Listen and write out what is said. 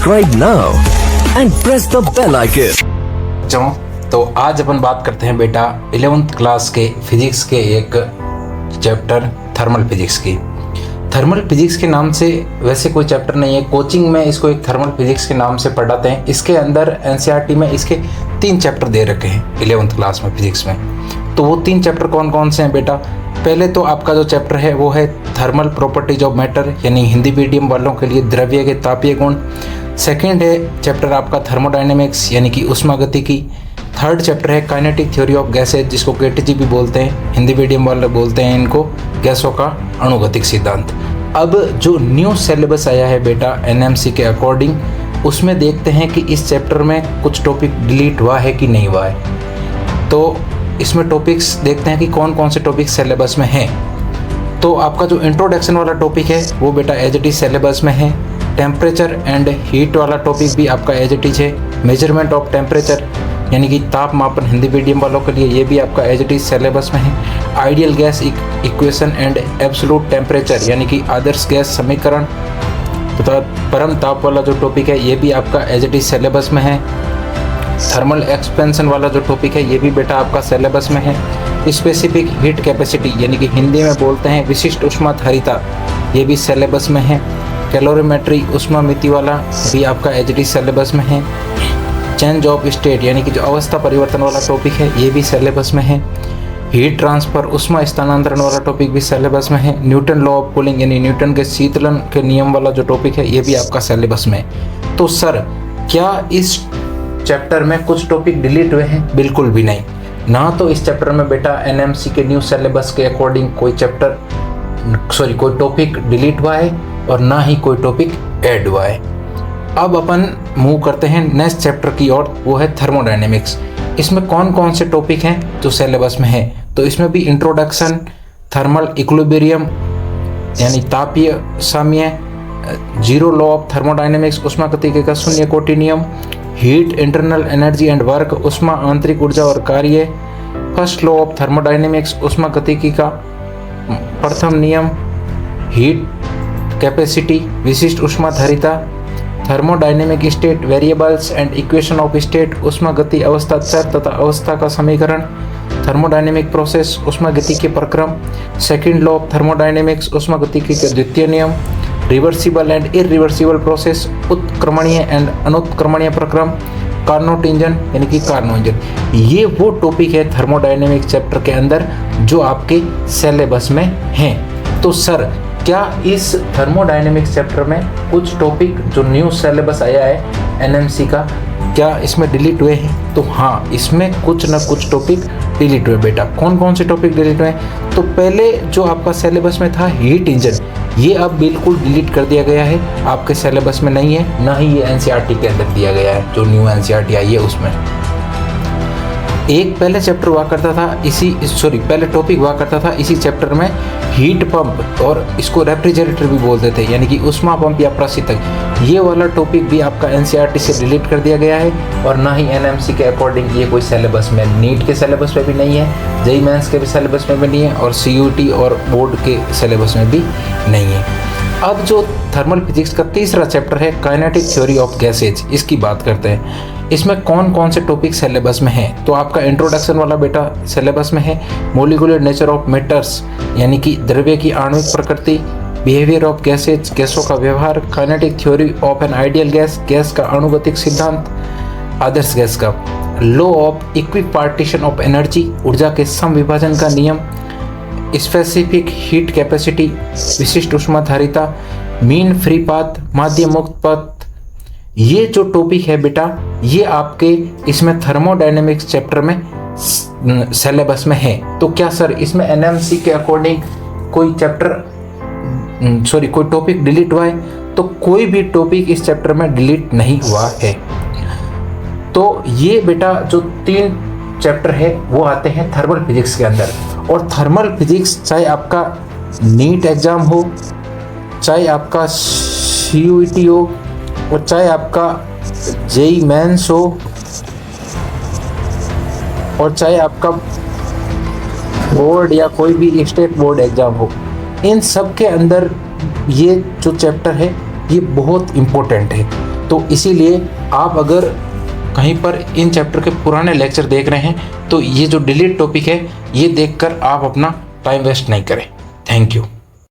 subscribe now and press the bell icon. तो आज अपन बात करते हैं बेटा 11th क्लास के फिजिक्स के एक चैप्टर थर्मल फिजिक्स की। थर्मल फिजिक्स के नाम से वैसे कोई चैप्टर नहीं है, कोचिंग में इसको एक थर्मल फिजिक्स के नाम से पढ़ाते हैं। इसके अंदर एनसीईआरटी में इसके 3 चैप्टर दे रखे हैं 11th क्लास में फिजिक्स में। तो वो 3 चैप्टर कौन कौन से हैं बेटा? पहले तो आपका जो चैप्टर है वो है थर्मल प्रॉपर्टीज ऑफ मैटर, यानी हिंदी मीडियम वालों के लिए द्रव्य के तापीय गुण। सेकेंड है चैप्टर आपका थर्मोडायनेमिक्स यानी कि उष्मागतिकी। थर्ड चैप्टर है काइनेटिक थ्योरी ऑफ गैसेज, जिसको केटीजी भी बोलते हैं, हिंदी मीडियम वाले बोलते हैं इनको गैसों का अणुगतिक सिद्धांत। अब जो न्यू सिलेबस आया है बेटा एनएमसी के अकॉर्डिंग, उसमें देखते हैं कि इस चैप्टर में कुछ टॉपिक डिलीट हुआ है कि नहीं हुआ है। तो इसमें टॉपिक्स देखते हैं कि कौन कौन से टॉपिक सिलेबस में हैं। तो आपका जो इंट्रोडक्शन वाला टॉपिक है वो बेटा एज इट इज सिलेबस में है। टेम्परेचर एंड हीट वाला टॉपिक भी आपका एज इट इज है। मेजरमेंट ऑफ टेम्परेचर यानी कि ताप मापन हिंदी मीडियम वालों के लिए ये भी आपका एज इट इज सिलेबस में है। Ideal gas equation and absolute temperature यानी कि आदर्श गैस समीकरण तथा परम ताप वाला जो टॉपिक है ये भी आपका एज इट इज सिलेबस में है। थर्मल एक्सपेंशन वाला जो टॉपिक है ये भी बेटा आपका सिलेबस में है। स्पेसिफिक हीट कैपेसिटी यानी कि हिंदी में बोलते हैं विशिष्ट ऊष्माधारिता, ये भी सिलेबस में है। कैलोरीमेट्री ऊष्मा मिति वाला भी आपका एच डी सिलेबस में है। चेंज ऑफ स्टेट यानी कि जो अवस्था परिवर्तन वाला टॉपिक है ये भी सिलेबस में है। हीट ट्रांसफर ऊष्मा स्थानांतरण वाला टॉपिक भी सिलेबस में है। न्यूटन लॉ ऑफ कूलिंग यानी न्यूटन के शीतलन के नियम वाला जो टॉपिक है ये भी आपका सिलेबस में है। तो सर क्या इस चैप्टर में कुछ टॉपिक डिलीट हुए हैं? बिल्कुल भी नहीं। ना तो इस चैप्टर में बेटा एनएमसी के न्यू सिलेबस के अकॉर्डिंग कोई टॉपिक डिलीट हुआ है और ना ही कोई टॉपिक ऐड हुआ है। अब अपन मूव करते हैं नेक्स्ट चैप्टर की ओर, वो है थर्मोडायनेमिक्स। इसमें कौन कौन से टॉपिक हैं जो सिलेबस में है? तो इसमें भी इंट्रोडक्शन, थर्मल इक्विलिब्रियम यानी तापीय साम्य, जीरो लॉ ऑफ थर्मोडायनेमिक्स ऊष्मागतिकी का शून्य कोटि नियम, heat internal energy and work ऊष्मा आंतरिक ऊर्जा और कार्य, फर्स्ट लॉ ऑफ थर्मोडायनेमिक्स ऊष्मागतिकी का प्रथम नियम, हीट कैपेसिटी विशिष्ट ऊष्माधारिता, thermodynamic state variables and equation of state ऊष्मागति अवस्था चर तथा अवस्था का समीकरण, थर्मोडायनेमिक प्रोसेस ऊष्मागति के प्रक्रम, सेकंड लॉ ऑफ थर्मोडायनेमिक्स ऊष्मागतिकी के द्वितीय नियम, रिवर्सिबल एंड इरिवर्सिबल प्रोसेस उत्क्रमणीय एंड अनुत्क्रमणीय प्रक्रम, कार्नोट इंजन यानी कि कार्नो इंजन। ये वो टॉपिक है थर्मोडायनेमिक चैप्टर के अंदर जो आपके सिलेबस में हैं। तो सर क्या इस थर्मोडायनेमिक्स चैप्टर में कुछ टॉपिक जो न्यू सिलेबस आया है एनएमसी का, क्या इसमें डिलीट हुए हैं? तो हाँ, इसमें कुछ ना कुछ टॉपिक डिलीट हुए बेटा। कौन कौन से टॉपिक डिलीट हुए? तो पहले जो आपका सिलेबस में था हीट इंजन, ये अब बिल्कुल डिलीट कर दिया गया है, आपके सिलेबस में नहीं है, ना ही ये एनसीईआरटी के अंदर दिया गया है। जो न्यू एनसीईआरटी आई है उसमें एक पहले चैप्टर हुआ करता था पहले टॉपिक हुआ करता था इसी चैप्टर में, हीट पंप, और इसको रेफ्रिजरेटर भी बोलते थे यानी कि ऊष्मा पंप या प्रशीतक। ये वाला टॉपिक भी आपका एनसीईआरटी से डिलीट कर दिया गया है और ना ही एनएमसी के अकॉर्डिंग ये कोई सिलेबस में, नीट के सिलेबस में भी नहीं है, जेईई मेंस के भी सिलेबस में भी नहीं है और सीयूटी और बोर्ड के सिलेबस में भी नहीं है। अब जो थर्मल फिजिक्स का तीसरा चैप्टर है काइनेटिक थ्योरी ऑफ गैसेज, इसकी बात करते हैं। इसमें कौन कौन से टॉपिक सिलेबस में हैं? तो आपका इंट्रोडक्शन वाला बेटा सिलेबस में है। मोलिकुलर नेचर ऑफ मैटर्स यानी कि द्रव्य की आणविक प्रकृति, बिहेवियर ऑफ गैसेज गैसों का व्यवहार, kinetic theory of an ideal gas gas का अणुगतिक सिद्धांत, आदर्श गैस का, law of equipartition of energy ऊर्जा के समविभाजन का नियम, स्पेसिफिक हीट कैपेसिटी विशिष्ट ऊष्माधारिता, मीन फ्री पाथ माध्य मुक्त पथ। ये जो टॉपिक है बेटा ये आपके इसमें थर्मोडायनेमिक्स चैप्टर में सिलेबस में है। तो क्या सर इसमें एनएमसी के अकॉर्डिंग कोई कोई टॉपिक डिलीट हुआ है? तो कोई भी टॉपिक इस चैप्टर में डिलीट नहीं हुआ है। तो ये बेटा जो 3 चैप्टर है वो आते हैं थर्मल फिजिक्स के अंदर। और थर्मल फिजिक्स चाहे आपका नीट एग्जाम हो, चाहे आपका सीयूईटी हो और चाहे आपका जेईई मेंस हो और चाहे आपका बोर्ड या कोई भी स्टेट बोर्ड एग्जाम हो, इन सब के अंदर ये जो चैप्टर है ये बहुत इम्पोर्टेंट है। तो इसीलिए आप अगर कहीं पर इन चैप्टर के पुराने लेक्चर देख रहे हैं तो ये जो डिलीट टॉपिक है ये देखकर आप अपना टाइम वेस्ट नहीं करें। Thank you.